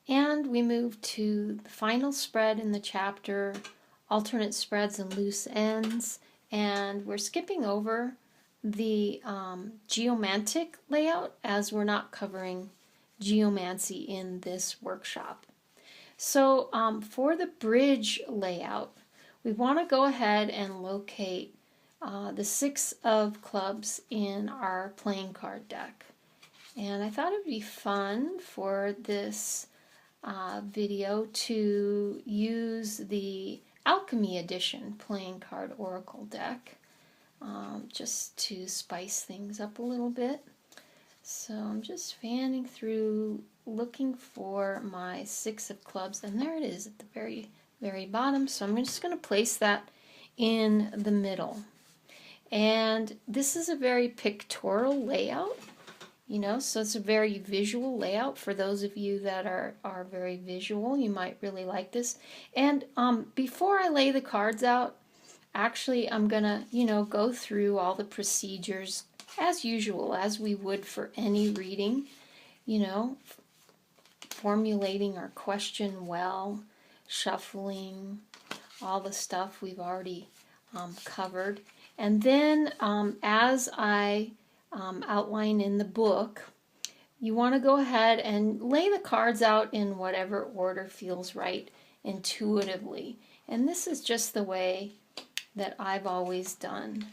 And we move to the final spread in the chapter, alternate spreads and loose ends. And we're skipping over the geomantic layout as we're not covering geomancy in this workshop. So for the bridge layout, we want to go ahead and locate the 6 of clubs in our playing card deck. And I thought it would be fun for this video to use the Alchemy Edition playing card oracle deck just to spice things up a little bit. So I'm just fanning through looking for my 6 of clubs, and there it is at the very, very bottom. So I'm just going to place that in the middle. And this is a very pictorial layout, you know, so it's a very visual layout. For those of you that are very visual, you might really like this. And before I lay the cards out, actually I'm gonna, you know, go through all the procedures as usual, as we would for any reading, you know, formulating our question well, shuffling, all the stuff we've already covered. And then as I outline in the book, you want to go ahead and lay the cards out in whatever order feels right intuitively. And this is just the way that I've always done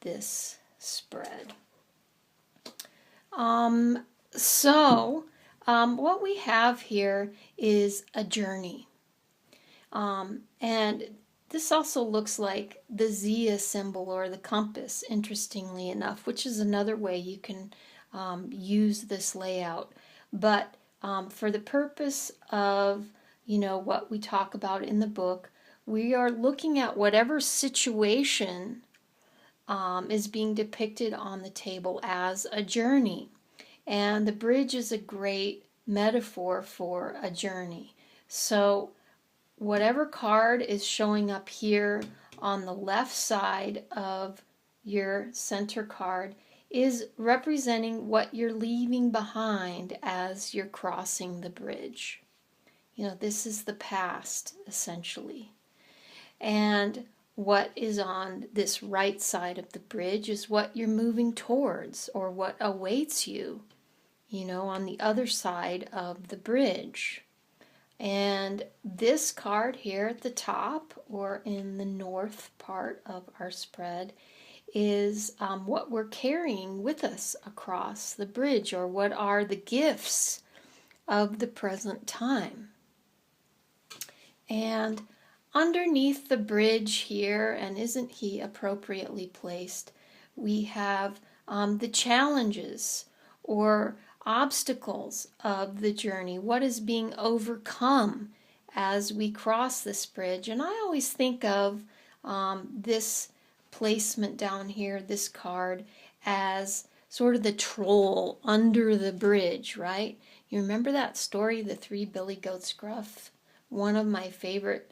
this spread. What we have here is a journey. And this also looks like the Zia symbol or the compass, interestingly enough, which is another way you can use this layout. But for the purpose of, you know, what we talk about in the book, we are looking at whatever situation is being depicted on the table as a journey. And the bridge is a great metaphor for a journey. So whatever card is showing up here on the left side of your center card is representing what you're leaving behind as you're crossing the bridge. You know, this is the past, essentially. And what is on this right side of the bridge is what you're moving towards, or what awaits you, you know, on the other side of the bridge. And this card here at the top, or in the north part of our spread, is what we're carrying with us across the bridge, or what are the gifts of the present time. And underneath the bridge here, and isn't he appropriately placed, we have the challenges or obstacles of the journey, what is being overcome as we cross this bridge. And I always think of this placement down here, this card, as sort of the troll under the bridge, right? You remember that story, The Three Billy Goats Gruff? One of my favorite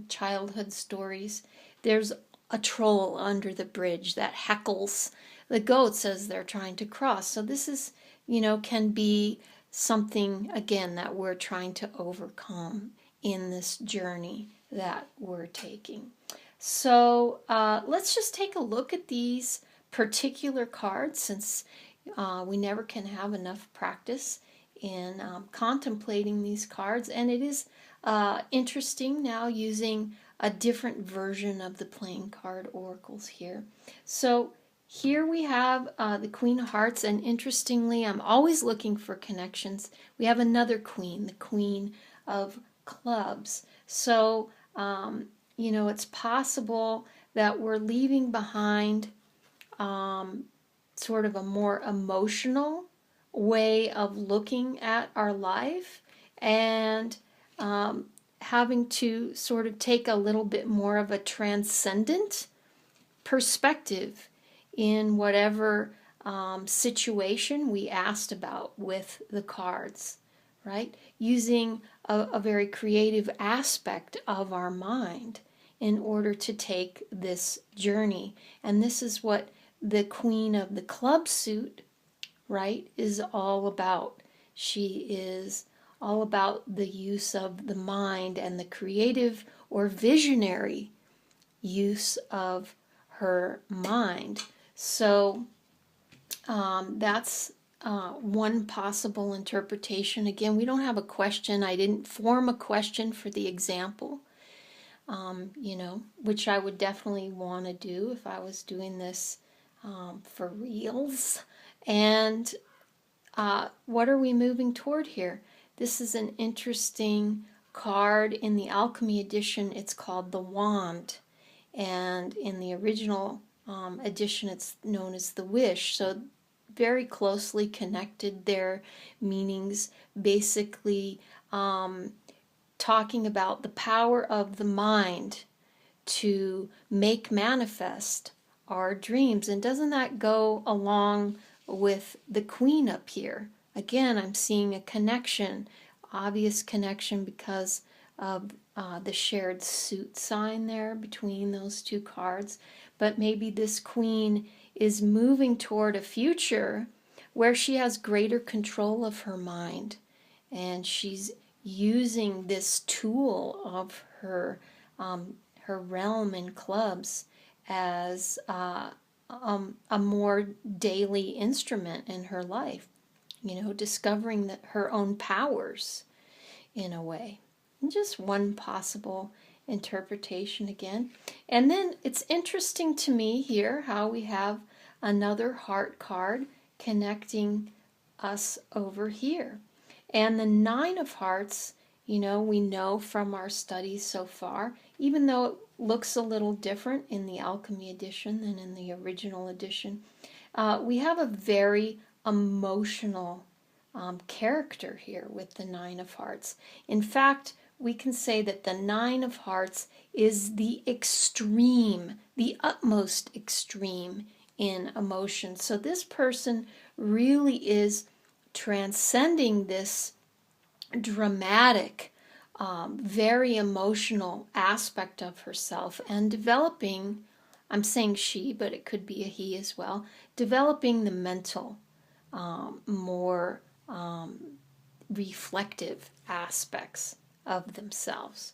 childhood stories. There's a troll under the bridge that heckles the goats as they're trying to cross. So this is, you know, can be something, again, that we're trying to overcome in this journey that we're taking. So let's just take a look at these particular cards, since we never can have enough practice in contemplating these cards. And it is interesting now using a different version of the playing card oracles here. So here we have the Queen of Hearts, and interestingly, I'm always looking for connections. We have another queen, the Queen of Clubs. So, you know, it's possible that we're leaving behind sort of a more emotional way of looking at our life, and having to sort of take a little bit more of a transcendent perspective in whatever situation we asked about with the cards, right? Using a very creative aspect of our mind in order to take this journey. And this is what the Queen of the Club suit, right, is all about. She is all about the use of the mind and the creative or visionary use of her mind. So that's one possible interpretation. Again, we don't have a question. I didn't form a question for the example, which I would definitely want to do if I was doing this for reals. And what are we moving toward here? This is an interesting card. In the Alchemy edition, it's called the Wand. And in the original edition, it's known as the Wish. So very closely connected, their meanings, basically talking about the power of the mind to make manifest our dreams. And doesn't that go along with the Queen up here? Again, I'm seeing a connection, obvious connection because of the shared suit sign there between those two cards. But maybe this Queen is moving toward a future where she has greater control of her mind, and she's using this tool of her realm in clubs as a more daily instrument in her life, discovering that her own powers in a way. And just one possible interpretation again. And then it's interesting to me here how we have another heart card connecting us over here. And the Nine of Hearts, we know from our studies so far, even though it looks a little different in the Alchemy edition than in the original edition, we have a very emotional character here with the Nine of Hearts. In fact, we can say that the Nine of Hearts is the extreme, the utmost extreme in emotion. So this person really is transcending this dramatic, very emotional aspect of herself and developing, I'm saying she, but it could be a he as well, developing the mental, more reflective aspects of themselves.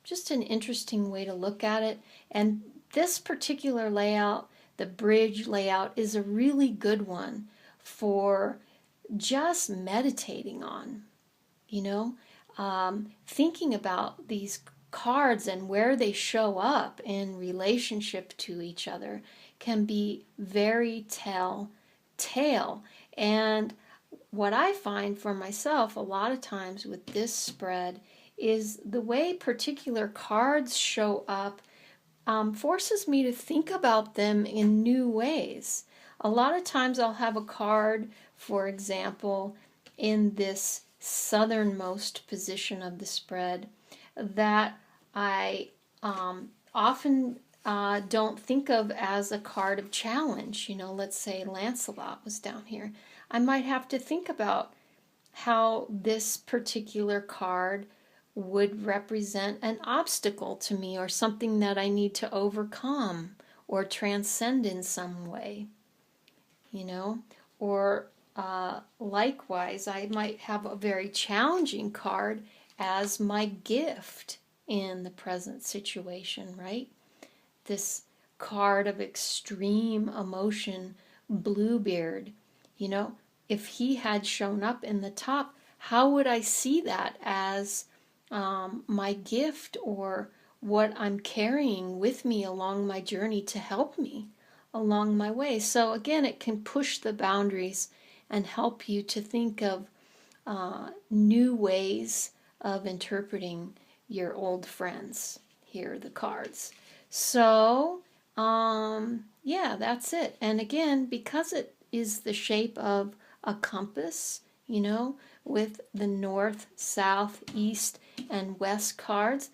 Just an interesting way to look at it. And this particular layout, the bridge layout, is a really good one for just meditating on, thinking about these cards and where they show up in relationship to each other can be very telltale. And what I find for myself a lot of times with this spread is the way particular cards show up forces me to think about them in new ways. A lot of times I'll have a card, for example, in this southernmost position of the spread that I often don't think of as a card of challenge. Let's say Lancelot was down here. I might have to think about how this particular card would represent an obstacle to me or something that I need to overcome or transcend in some way, or likewise, I might have a very challenging card as my gift in the present situation, right? This card of extreme emotion, Bluebeard, if he had shown up in the top, how would I see that as my gift or what I'm carrying with me along my journey to help me along my way? So again, it can push the boundaries and help you to think of new ways of interpreting your old friends. Here are the cards. So, yeah, that's it. And again, because it is the shape of a compass, with the north, south, east, and west cards,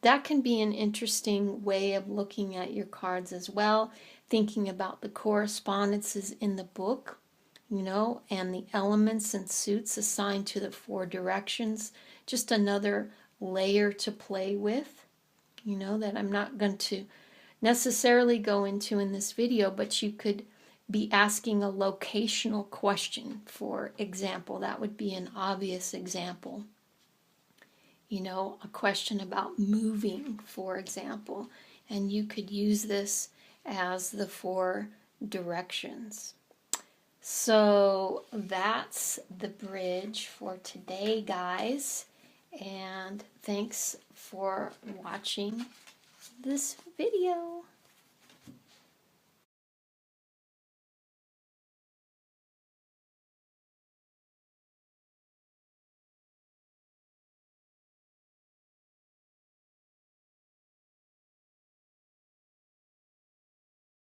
that can be an interesting way of looking at your cards as well, thinking about the correspondences in the book, and the elements and suits assigned to the four directions. Just another layer to play with, that I'm not going to necessarily go into in this video, but you could be asking a locational question, for example. That would be an obvious example. You know, a question about moving, for example. And you could use this as the 4 directions. So that's the bridge for today, guys. And thanks for watching this video.